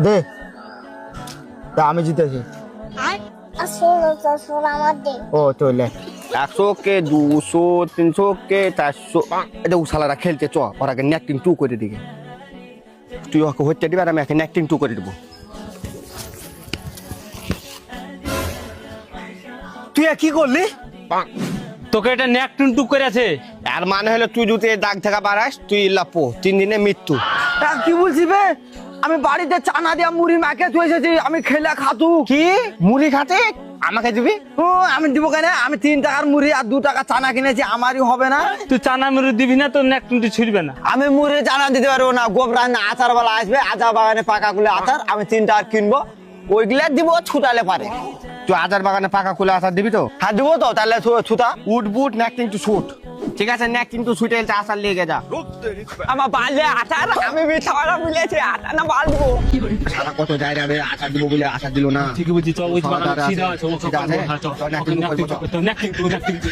দে তা আমি জিতেছি। ও চলে 100 কে 200 300 কে 400 এটা উসালারা খেলতে চ ওরাকে নেটিং 2 করে দিকে তুই ওকে হচ্ছে দিবি আর আমি একে নেটিং 2 করে দেব তুই কি করলি? তোকে এটা নেক টুনটুক করে আছে। আর মানে হলো তুই যদি এই দাগ থেকে বাড়াস তুই লাপো 3 দিনে মৃত্যু। কি বলছিস বে? আমি বাড়িতে চানা দিয়া মুড়ি মাখে তুই এসেছি, আমি খেলে খাতু। কি মুড়ি খাতে আমাকে দিবি? ও আমি দিব কেন? আমি 3 টাকার মুড়ি আর 2 টাকা চানা কিনেছি, আমারই হবে না? তুই চানা মুড়ি দিবি না, তোর নেক টুনটু ছুটবে না। আমি মুড়ি চানা দিতে পারবো না। গোবরা না আচার বেলা আসবে, আচার বাগানে পাকা গুলো আচার আমি 3 টাকা কিনবো, ওইগুলা দিব ছুটালে পারে। তুই আদার বাগানে পাকা খুলে আসার দিবি তো? হ্যাঁ দিব তো, তাহলে ছুটা উড বুট নেটিং 2 শুট। ঠিক আছে নেটিং 2 শুটে এলতে আসার লেগে যা। আমার বালে আচার, আমি মিঠা বালা মিলেছি আচার না বাল দিব। সারা কত যায় রে আসার দিব বলে আসার দিল না। ঠিকই বুঝছি, চল ওই বাগানে সিধা আছে, ও সিধা আছে। চল নেক টুনটু